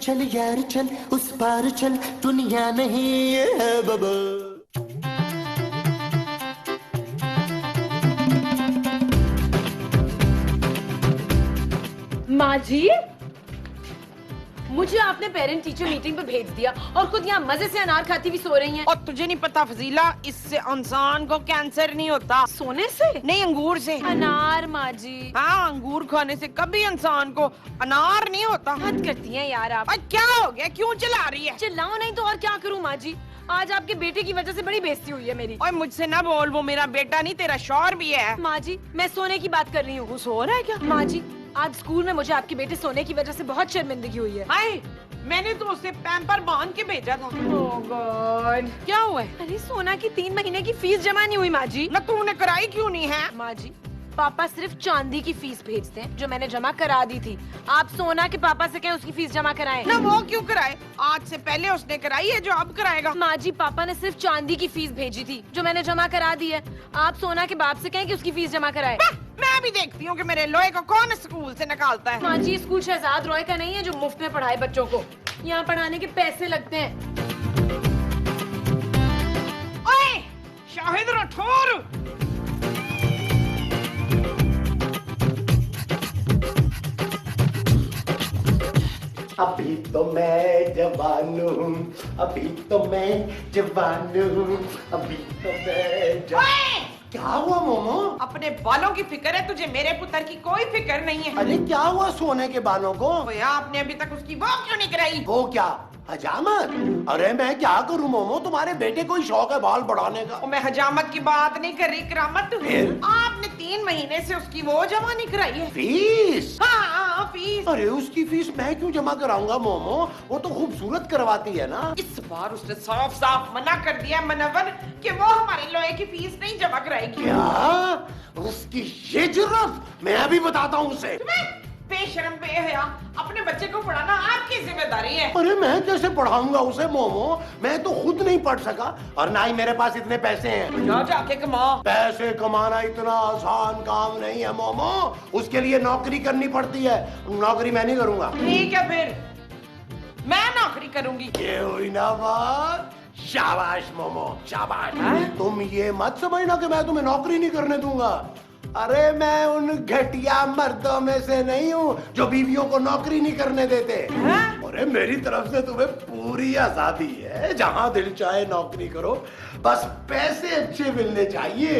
चल यार चल, उस पार चल, दुनिया नहीं है बाबा। माँ जी, मुझे आपने पेरेंट टीचर मीटिंग पे भेज दिया और खुद यहाँ मजे से अनार खाती हुई सो रही हैं। और तुझे नहीं पता फजीला, इससे इंसान को कैंसर नहीं होता। सोने से नहीं, अंगूर से। अनार माँ जी। हाँ, अंगूर खाने से कभी इंसान को अनार नहीं होता। हद करती हैं यार आप। क्या हो गया, क्यों चिल्ला रही है? चिल्लाओ नहीं तो और क्या करूँ माँ जी, आज आपके बेटे की वजह से बड़ी बेइज्जती हुई है मेरी। ओए मुझसे ना बोल, वो मेरा बेटा नहीं तेरा शौहर भी है। माँ जी मैं सोने की बात कर रही हूँ। सो रहा है क्या? माँ जी आज स्कूल में मुझे आपके बेटे सोने की वजह से बहुत शर्मिंदगी हुई है। हाय, मैंने तो उसे पैम्पर बांध के भेजा था। ओह गॉड, क्या हुआ है? अरे सोना की 3 महीने की फीस जमा नहीं हुई माँ जी। ना तूने कराई क्यों नहीं है? माँ जी पापा सिर्फ चांदी की फीस भेजते हैं जो मैंने जमा करा दी थी। आप सोना के पापा से कहें उसकी फीस जमा कराएं। ना वो क्यों कराए, आज से पहले उसने कराई है जो अब कराएगा। माँ जी पापा ने सिर्फ चांदी की फीस भेजी थी जो मैंने जमा करा दी है। आप सोना के बाप से कहें कि उसकी फीस जमा कराए। मैं भी देखती हूँ कि मेरे लोहे को कौन स्कूल से निकालता है। माँ जी स्कूल शहजाद रॉय का नहीं है जो मुफ्त में पढ़ाए बच्चों को, यहाँ पढ़ाने के पैसे लगते हैं। ओए शाहिद राठौर, अभी तो मैं जवान हूँ, अभी तो मैं जवान हूँ, अभी तो मैं जवान। क्या हुआ मोमो? अपने बालों की फिक्र है तुझे, मेरे पुत्र की कोई फिक्र नहीं है। अरे क्या हुआ सोने के बालों को? भैया आपने अभी तक उसकी वो क्यों नहीं कराई? वो क्या हजामत? अरे मैं क्या करूं मोमो, तुम्हारे बेटे को ही शौक है बाल बढ़ाने का। मैं हजामत की बात नहीं कर रही, करामत। फिर? आपने 3 महीने से उसकी वो जमा नहीं कराई है। फीस? हाँ फीस। अरे उसकी फीस मैं क्यों जमा कराऊंगा मोमो, वो तो खूबसूरत करवाती है ना। इस बार उसने साफ साफ मना कर दिया मनवर कि वो हमारे लोहे की फीस नहीं जमा कराएगी। क्या उसकी ये जुर्रत? मैं अभी बताता हूँ उसे। बेशरम बेहया, अपने बच्चे को पढ़ाना आपकी जिम्मेदारी है। अरे मैं कैसे पढ़ाऊंगा उसे मोमो, मैं तो खुद नहीं पढ़ सका और ना ही मेरे पास इतने पैसे हैं। जा जाके कमा। पैसे कमाना इतना आसान काम नहीं है मोमो, उसके लिए नौकरी करनी पड़ती है। नौकरी मैं नहीं करूंगा। ठीक है फिर मैं नौकरी करूंगी। ये हुई ना बात। शाबाश मोमो शाबाश। तुम ये मत समझना कि मैं तुम्हें नौकरी नहीं करने दूंगा। अरे मैं उन घटिया मर्दों में से नहीं हूँ जो बीवियों को नौकरी नहीं करने देते। अरे मेरी तरफ से तुम्हें पूरी आजादी है, जहाँ दिल चाहे नौकरी करो, बस पैसे अच्छे मिलने चाहिए।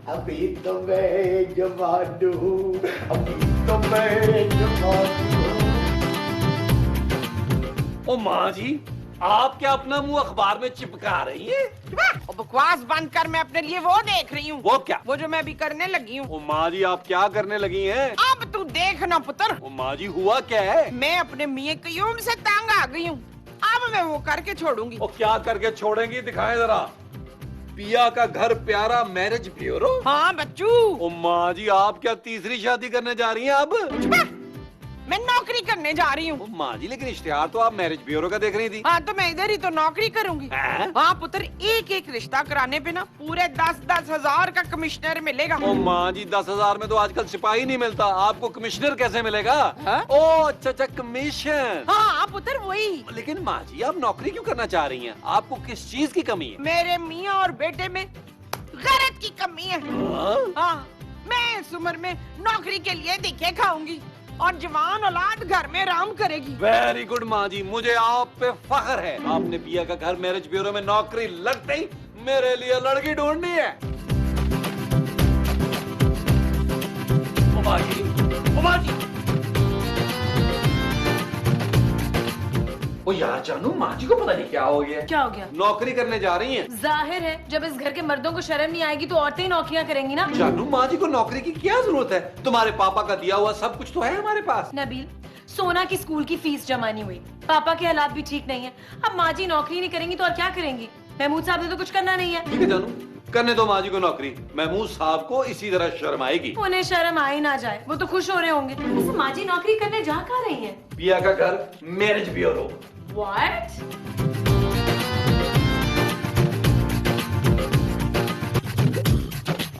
अभी तो मैं जवान हूँ, अभी तो मैं जवान हूँ। ओ माँ जी, आप क्या अपना मुंह अखबार में चिपका रही हैं? बकवास बंद कर, मैं अपने लिए वो देख रही हूँ। वो क्या? वो जो मैं अभी करने लगी हूँ। ओ माँ जी, आप क्या करने लगी हैं? अब तू देख ना पुत्र। ओ माँ जी, हुआ क्या है? मैं अपने मियां कयूम से तंग आ गई हूँ, अब मैं वो करके छोड़ूंगी। ओ क्या करके छोड़ेंगी, दिखाएं जरा। पिया का घर प्यारा मैरिज ब्यूरो। हाँ बच्चू। ओ माँ जी, आप क्या तीसरी शादी करने जा रही हैं अब? मैं नौकरी करने जा रही हूँ। ओ माँ जी, लेकिन इश्तिहार तो आप मैरिज ब्यूरो का देख रही थी। हाँ तो मैं इधर ही तो नौकरी करूंगी। हैं? हाँ पुत्र, एक एक रिश्ता कराने पे ना पूरे 10-10 हजार का कमिश्नर मिलेगा। ओ माँ जी, 10,000 में तो आजकल सिपाही नहीं मिलता, आपको कमिश्नर कैसे मिलेगा? हाँ? ओ अच्छा, कमीशन। हाँ पुत्र वही। लेकिन माँ जी, आप नौकरी क्यों करना चाह रही हैं? आपको किस चीज की कमी है? मेरे मियाँ और बेटे में गैरत की कमी है। हाँ, मैं इस उम्र में नौकरी के लिए दिखे खाऊंगी और जवान औलाद घर में आराम करेगी। वेरी गुड माँ जी, मुझे आप पे फख्र है। आपने पिया का घर मैरिज ब्यूरो में नौकरी लगते ही मेरे लिए लड़की ढूंढनी है। ओ माँ जी, ओ माँ जी। ओ यार जानू, माँ जी को पता नहीं क्या हो गया। क्या हो गया? नौकरी करने जा रही हैं। जाहिर है जब इस घर के मर्दों को शर्म नहीं आएगी तो औरतें ही नौकरियां करेंगी ना। जानू, माँ जी को नौकरी की क्या जरूरत है? तुम्हारे पापा का दिया हुआ सब कुछ तो है हमारे पास। नबील, सोना की स्कूल की फीस जमा नहीं हुई, पापा के हालात भी ठीक नहीं है, अब माँ जी नौकरी नहीं करेंगी तो और क्या करेंगी? महमूद साहब ने तो कुछ करना नहीं है। ठीक है जानू, करने दो माँ जी को नौकरी। महमूद साहब को इसी तरह शर्म आएगी। उन्हें शर्म आ ही ना जाए, वो तो खुश हो रहे होंगे। वैसे माँ जी नौकरी करने जा कहाँ रही हैं? पिया का घर मैरिज ब्यूरो। What?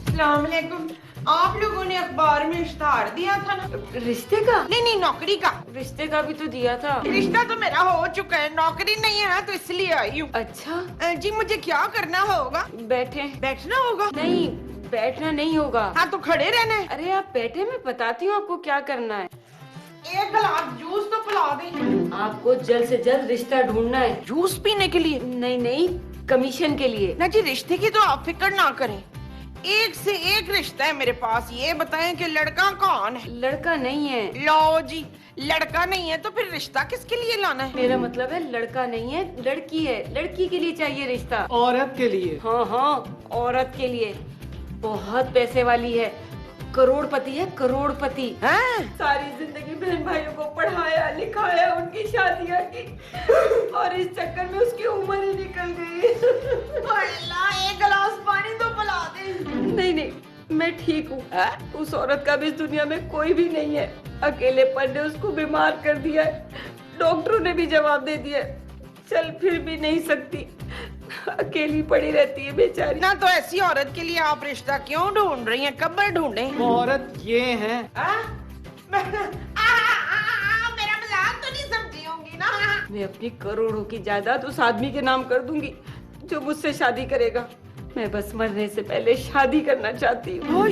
अस्सलाम वालेकुम। आप लोगों ने अखबार में इश्तेहार दिया था ना? रिश्ते का? नहीं, नौकरी का। रिश्ते का भी तो दिया था। रिश्ता तो मेरा हो चुका है, नौकरी नहीं है ना, तो इसलिए आई हूँ। अच्छा, जी मुझे क्या करना होगा? बैठे। बैठना होगा? नहीं, बैठना नहीं होगा। हाँ तो खड़े रहना है। अरे आप बैठे, मैं बताती हूँ आपको क्या करना है। एक गिलास जूस तो पिला दें। आपको जल्द से जल्द रिश्ता ढूंढना है। जूस पीने के लिए? नहीं, कमीशन के लिए। ना जी, रिश्ते की तो आप फिक्र ना करें, एक से एक रिश्ता है मेरे पास। ये बताएं कि लड़का कौन है? लड़का नहीं है। लो जी, लड़का नहीं है तो फिर रिश्ता किसके लिए लाना है? मेरा मतलब है लड़का नहीं है, लड़की है। लड़की के लिए चाहिए रिश्ता। औरत के लिए? हाँ, औरत के लिए। बहुत पैसे वाली है, करोड़पति है, करोड़पति। हैं? सारी जिंदगी बहन भाइयों को पढ़ाया लिखाया, उनकी शादियां की, और इस चक्कर में उसकी उम्र ही निकल गई। अल्लाह, एक गिलास पानी तो पिला दे। नहीं, मैं ठीक हूँ। उस औरत का भी इस दुनिया में कोई भी नहीं है। अकेलेपन ने उसको बीमार कर दिया है। डॉक्टरों ने भी जवाब दे दिया, चल फिर भी नहीं सकती, अकेली पड़ी रहती है बेचारी। ना तो ऐसी औरत के लिए आप रिश्ता क्यों ढूंढ रही हैं? कब ढूंढें? औरत ये है। मेरा मजाक तो नहीं समझी होंगी ना? मैं अपनी करोड़ों की जायदाद उस आदमी के नाम कर दूंगी जो मुझसे शादी करेगा। मैं बस मरने से पहले शादी करना चाहती हूँ।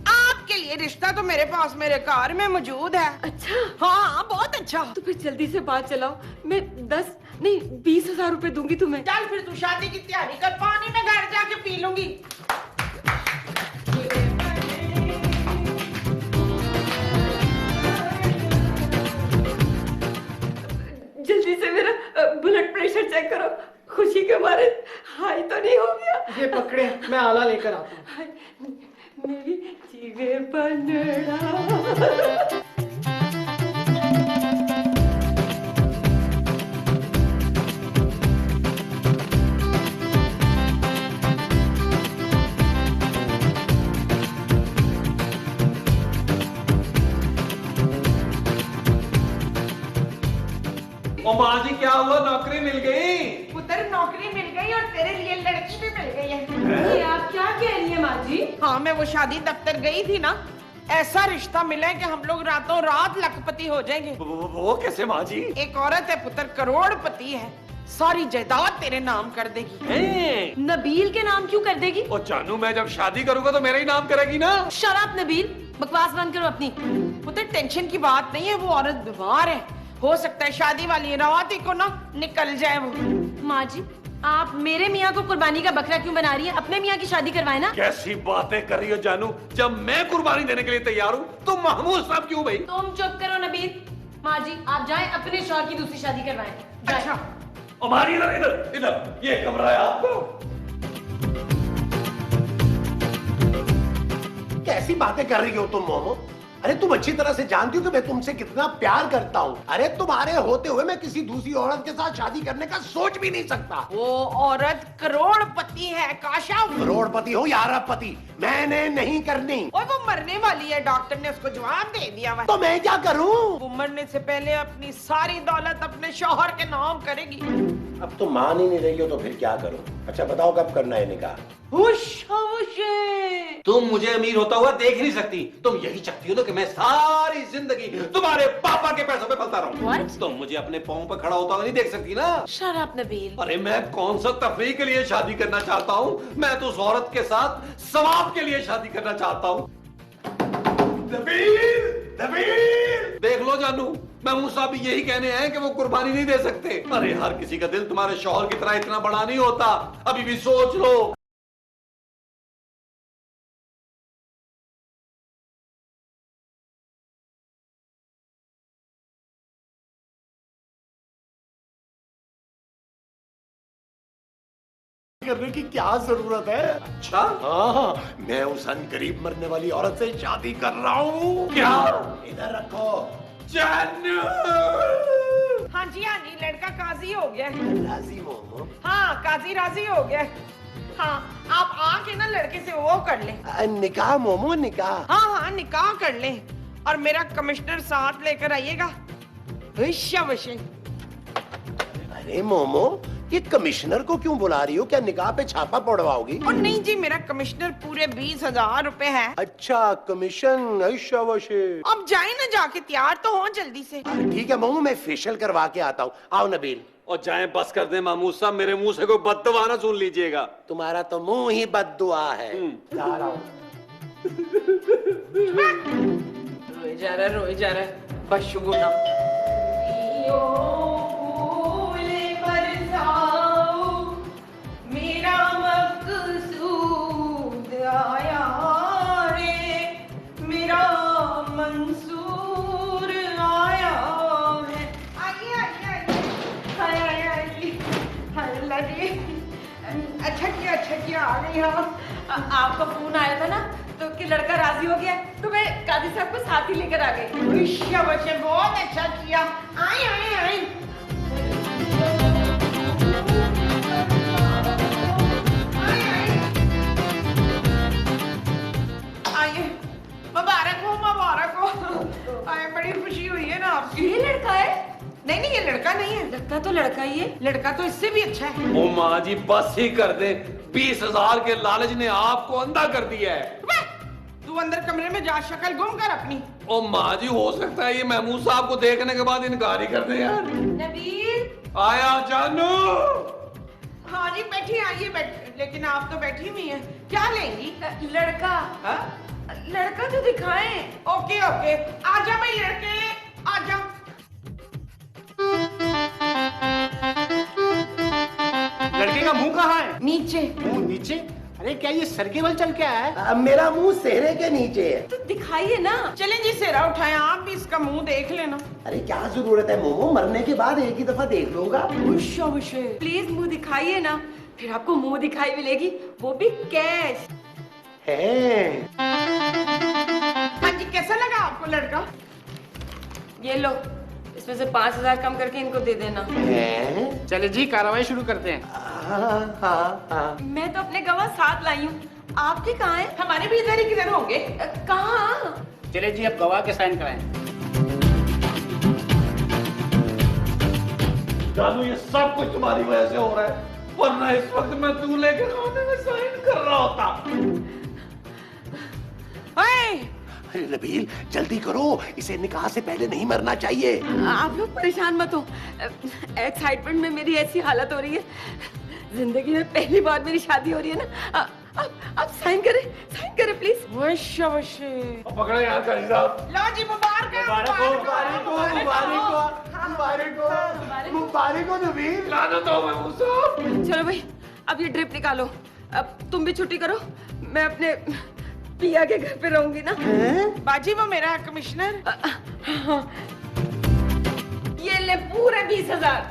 आपके लिए रिश्ता तो मेरे पास मेरे कार में मौजूद है। अच्छा, हाँ, बहुत अच्छा। तो फिर जल्दी से बात चलाओ। मैं 10 नहीं 20,000 रुपए दूंगी तुम्हें। चल फिर तू शादी की तैयारी कर, पानी में घर जाके पी लूंगी। जल्दी से मेरा ब्लड प्रेशर चेक करो, खुशी के मारे हाई तो नहीं हो गया। ये पकड़े, मैं आला लेकर आता हूँ। हाय, मेरी जीवे बनड़ा। ओ माँ जी, क्या हुआ? नौकरी मिल गई? पुत्र, नौकरी मिल गई और तेरे लिए लड़की भी मिल गई है। ये आप क्या कह रही हैं माँ जी? हाँ, मैं वो शादी दफ्तर गई थी ना, ऐसा रिश्ता मिला है कि हम लोग रातों रात लखपति हो जाएंगे। वो कैसे माँ जी? एक औरत है पुत्र, करोड़पति है, सारी जायदाद तेरे नाम कर देगी। नबील के नाम क्यों कर देगी? ओ जानू, मैं जब शादी करूंगा तो मेरा ही नाम करेगी ना। शराब नबील, बकवास बंद करो अपनी। पुत्र, टेंशन की बात नहीं है, वो औरत बीमार है, हो सकता है शादी वाली रात ही को ना निकल जाए वो। माँ जी, आप मेरे मियाँ को कुर्बानी का बकरा क्यों बना रही है? अपने मियाँ की शादी करवाए ना। कैसी बातें कर रही हो जानू? जब मैं कुर्बानी देने के लिए तैयार हूँ तो महमूद साहब क्यों भाई? तुम चुप करो नबील। माँ जी, आप जाएं अपने शौहर की दूसरी शादी करवाएं। जाएं। अच्छा, हमारी इधर इधर इधर, ये कमरा है आपको। कैसी बातें कर रही हो तुम मोमो? अरे तुम अच्छी तरह से जानती हो कि मैं तुमसे कितना प्यार करता हूँ। अरे तुम्हारे होते हुए मैं किसी दूसरी औरत के साथ शादी करने का सोच भी नहीं सकता। वो औरत करोड़पति है काशा। करोड़पति हो या अरबपति, मैंने नहीं करनी। और वो मरने वाली है, डॉक्टर ने उसको जवाब दे दिया हुआ है। तो मैं क्या करूँ? वो मरने से पहले अपनी सारी दौलत अपने शौहर के नाम करेगी। अब तुम मान ही नहीं रही हो तो फिर क्या करूँ? अच्छा बताओ कब करना है निकाह? तुम मुझे अमीर होता हुआ देख नहीं सकती। तुम यही चाहती हो ना कि मैं सारी जिंदगी तुम्हारे पापा के पैसों पे पलता रहूं। What? तुम मुझे अपने पांव पे खड़ा होता हुआ नहीं देख सकती ना। शराब नबील। अरे मैं कौन सा तफरीह के लिए शादी करना चाहता हूँ? मैं तो उस औरत के साथ सवाब के लिए शादी करना चाहता हूँ। नबील, नबील! देख लो जानू, महमूद साहब भी यही कहने हैं कि वो कुर्बानी नहीं दे सकते। अरे हर किसी का दिल तुम्हारे शौहर की तरह इतना बड़ा नहीं होता। अभी भी सोच लो। करने की क्या जरूरत है? अच्छा, हाँ, मैं उस अनकरीब मरने वाली औरत से शादी कर रहा हूँ। क्या? इधर रखो। जानू! हाँ जी, लड़का काजी हो गया है। राजी मोमो? हाँ, काजी राजी हो गया है। हाँ, आप आके ना लड़के से वो कर ले। निकाह मोमो, निकाह। हाँ, निकाह कर ले और मेरा कमिश्नर साथ लेकर आइएगा। अरे मोमो, ये कमिश्नर को क्यों बुला रही हो? क्या निकाह पे छापा पड़वाओगी? और नहीं जी, मेरा कमिश्नर पूरे 20,000 रुपए है। अच्छा कमीशन, ऐशा वशे। अब जाए ना, जाके तैयार तो हो जल्दी से। ठीक है मोमो, मैं फेशियल करवा के आता हूँ। आओ नबील। और जाएं, बस कर दे महमूद साहब, मेरे मुंह से कोई बददुआ ना सुन लीजिएगा। तुम्हारा तो मुंह ही बद्दुआ है। जा रहा हूँ। रोए जा रहा है बस शुगुना। मेरा मकसूद आया रे, मेरा मंसूर आया है। आइए आइए आइए, हाय हाय हाय, हाय अल्लाह जी। अच्छा किया आ गई। हाँ, आपका फोन आया था ना, तो कि लड़का राजी हो गया, तो मैं काजी साहब को साथ ही लेकर आ गई। शाबाश, बहुत अच्छा किया। आए आए आए। आइए, मुबारक हो। आए, बड़ी खुशी हुई है ना आपकी। ये लड़का है? नहीं नहीं, ये लड़का नहीं है। लगता तो लड़का ही है। लड़का तो इससे भी अच्छा है। ओ माँ जी, बस ही कर दे। 20,000 के लालच ने आपको अंधा कर दिया है। तू अंदर कमरे में जा, शक्ल गुम कर अपनी। ओ माँ जी, हो सकता है ये महमूद साहब को देखने के बाद इनकार ही कर दे यार। नबील, आया जानू। हाँ जी, बैठी, आइए बैठ। लेकिन आप तो बैठी हुई हैं, क्या लेंगी? लड़का। हाँ? लड़का तो दिखाएं। ओके ओके, आजा भाई लड़के, आजा। लड़के का मुंह कहाँ है? नीचे। मुंह नीचे? अरे क्या ये सर के बल चल के आया है? मेरा मुंह सेहरे के नीचे है। तो दिखाइए ना। चलें जी, सेरा उठाएं, आप भी इसका मुंह देख लेना। अरे क्या जरूरत है मोमो, मरने के बाद एक ही दफा देख लूंगा। प्लीज मुंह दिखाइए ना, फिर आपको मुंह दिखाई मिलेगी, वो भी कैश। है। हाँ जी, कैसा लगा आपको लड़का? ये लो, इसमें से 5,000 कम करके इनको दे देना। है? चले जी, कार्रवाई शुरू करते हैं। हाँ। मैं तो अपने गवाह साथ लाई हूँ, आपके कहाँ हैं? हमारे भी इधर ही किधर होंगे। कहाँ? चले जी, अब गवाह के साइन कराएं। जानू, ये सब कुछ तुम्हारी वजह से हो रहा है, वरना इस वक्त मैं तू लेके खाने में साइन कर रहा होता। अरे नबील, जल्दी करो, इसे निकाह से पहले नहीं मरना चाहिए। आप लोग परेशान मत हो, एक्साइटमेंट में मेरी ऐसी हालत हो रही है। जिंदगी में पहली बार मेरी शादी हो रही है ना। आप साइन करें प्लीज। पकड़े यार काजी साहब। लो जी, मुबारक मुबारक हो नबील। लानत हो महमूद साहब। चलो भाई, अब ये ड्रिप निकालो। अब तुम भी छुट्टी करो, मैं अपने पिया के घर पे रहूंगी ना। बाजी, वो मेरा है कमिश्नर। ये ले पूरे 20,000।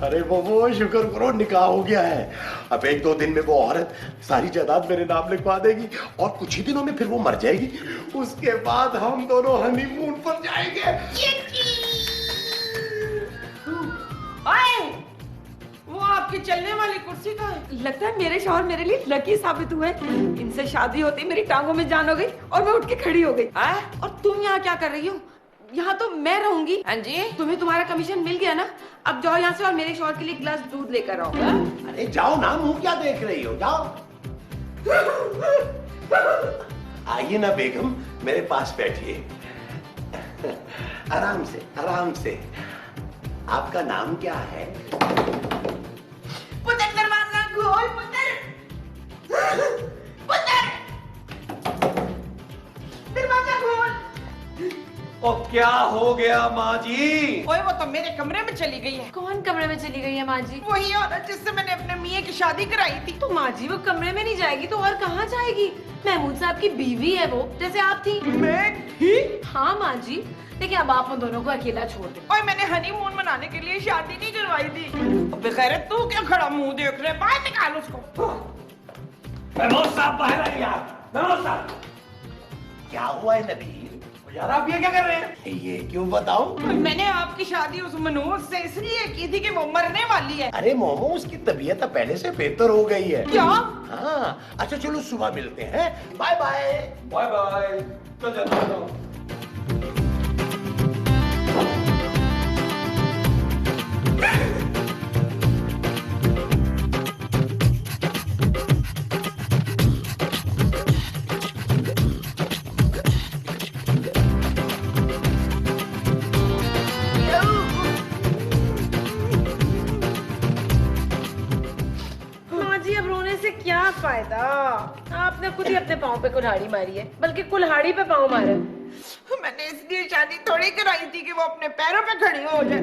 अरे वो शुक्र करो, निकाह हो गया है। अब 1-2 दिन में वो औरत सारी जायदाद मेरे नाम लिखवा देगी और कुछ ही दिनों में फिर वो मर जाएगी। उसके बाद हम दोनों हनीमून पर जाएंगे। वो आपकी चलने वाली कुर्सी का है। लगता है मेरे शौहर मेरे लिए लकी साबित हुए। इनसे शादी होती मेरी टांगों में जान हो गई और मैं उठ के खड़ी हो गई। और तुम यहाँ क्या कर रही हो? यहाँ तो मैं रहूंगी। हाँ जी, तुम्हें तुम्हारा कमीशन मिल गया ना, अब जाओ यहाँ से और मेरे शौहर के लिए गिलास दूध लेकर आओ। अरे जाओ ना, मुंह क्या देख रही हो, जाओ। आइए ना बेगम, मेरे पास बैठिए। आराम से। आपका नाम क्या है? पुत्र दरवाजा खोल, पुत्र दरवाजा खोल। और क्या हो गया माँ जी? ओए, वो तो मेरे कमरे में चली गई है। कौन कमरे में चली गई है माँ जी? वही औरत जिससे मैंने अपने मियाँ की शादी कराई थी। तो माँ जी वो कमरे में नहीं जाएगी तो और कहाँ जाएगी? महमूद साहब की बीवी है वो, जैसे आप थी। मैं थी? हाँ माँ जी, देखिए अब आप उन दोनों को अकेला छोड़ दे। ओए, मैंने हनीमून मनाने के लिए शादी नहीं करवाई थी। बेगैरत, तू क्या खड़ा मुंह देख रहे? बाहर निकाल उसको। महमूद साहब बाहर आइए यार। महमूद साहब, क्या हुआ है नबील? यार आप ये क्या कर रहे हैं? ये क्यों बताऊं? मैंने आपकी शादी उस मनोज से इसलिए की थी कि वो मरने वाली है। अरे मोमो, उसकी तबीयत पहले से बेहतर हो गई है। क्या? हाँ, अच्छा चलो सुबह मिलते हैं। Bye bye. Bye bye. चल जाता हूँ। क्या फायदा, आपने खुद ही अपने पाँव पे कुल्हाड़ी मारी है, बल्कि कुल्हाड़ी पे पाँव मारा है। मैंने इसलिए शादी थोड़ी कराई थी कि वो अपने पैरों पे खड़ी हो जाए।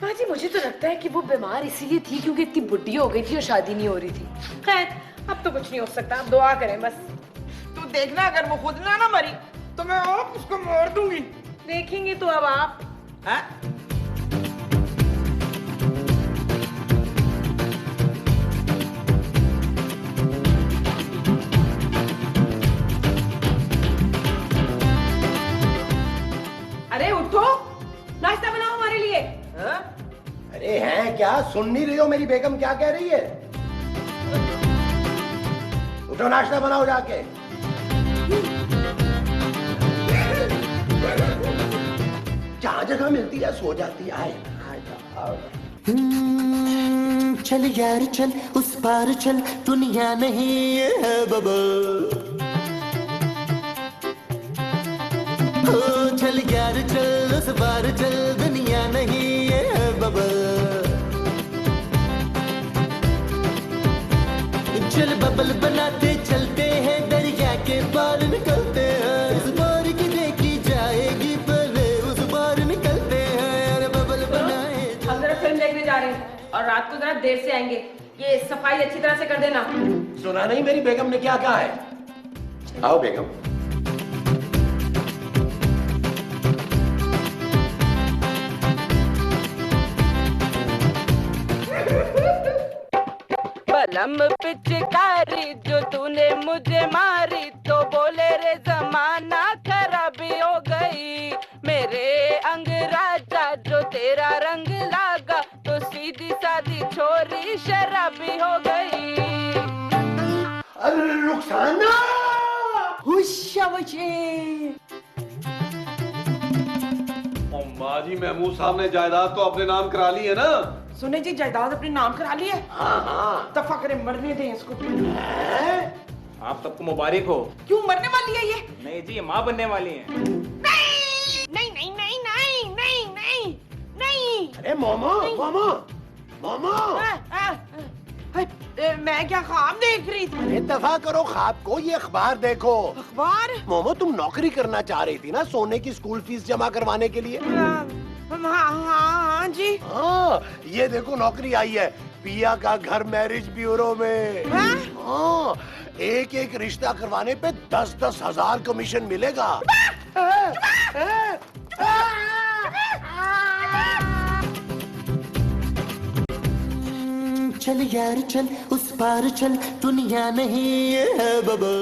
माँ जी मुझे तो लगता है कि वो बीमार इसीलिए थी क्योंकि इतनी बुढ़ी हो गई थी और शादी नहीं हो रही थी। खैर अब तो कुछ नहीं हो सकता, अब दुआ करें बस। तू देखना, अगर वो खुद ना मरी तो मैं और उसको मार दूंगी। देखेंगे तो अब आप। हाँ? अरे उठो, नाश्ता बनाओ हमारे लिए। हाँ? अरे हैं क्या, सुन नहीं रही हो मेरी बेगम क्या कह रही है? उठो नाश्ता बनाओ जाके। जहाँ जगह मिलती है सो जाती है। आए, आए, चल यार चल उस पार चल, दुनिया नहीं है बाबा। हो चल यार चल उस पार चल, दुनिया नहीं है बाबा। चल बबल बनाते चलते हैं, दरिया के पार निकलते हैं। इस बार की देखी जाएगी पहले उस बार निकलते हैं। अरे बबल बनाए हम जरा फिल्म देखने जा रहे हैं और रात को जरा देर से आएंगे, ये सफाई अच्छी तरह से कर देना। सुना नहीं मेरी बेगम ने क्या कहा है? आओ बेगम। बलम पिचकारी जो तूने मुझे मारी, तो बोले रे जमाना खराबी हो गई। मेरे अंगराजा जो तेरा रंग लागा, तो सीधी सादी छोरी शराबी हो गई। अरे रुखसाना! माँ जी महमूद साहब ने जायदाद तो अपने नाम करा ली है ना? सुने जी, जायदाद अपने नाम करा ली है। हाँ हाँ। दफा करे, मरने दें इसको। आप सबको मुबारक हो। क्यों मरने वाली है ये? नहीं जी, ये माँ बनने वाली हैं। नहीं नहीं नहीं नहीं नहीं नहीं नहीं नहीं। अरे मोमो मोमो मोमो, मैं क्या ख्वाब देख रही थी? अरे दफा करो ख्वाब को, ये अखबार देखो। अखबार? मोमो तुम नौकरी करना चाह रही थी ना सोने की स्कूल फीस जमा करवाने के लिए? हाँ जी। हाँ ये देखो नौकरी आई है, पिया का घर मैरिज ब्यूरो में। हाँ? हाँ, एक एक रिश्ता करवाने पे 10-10 हजार कमीशन मिलेगा। चल यार चल उस पार चल, दुनिया नहीं है बाबा।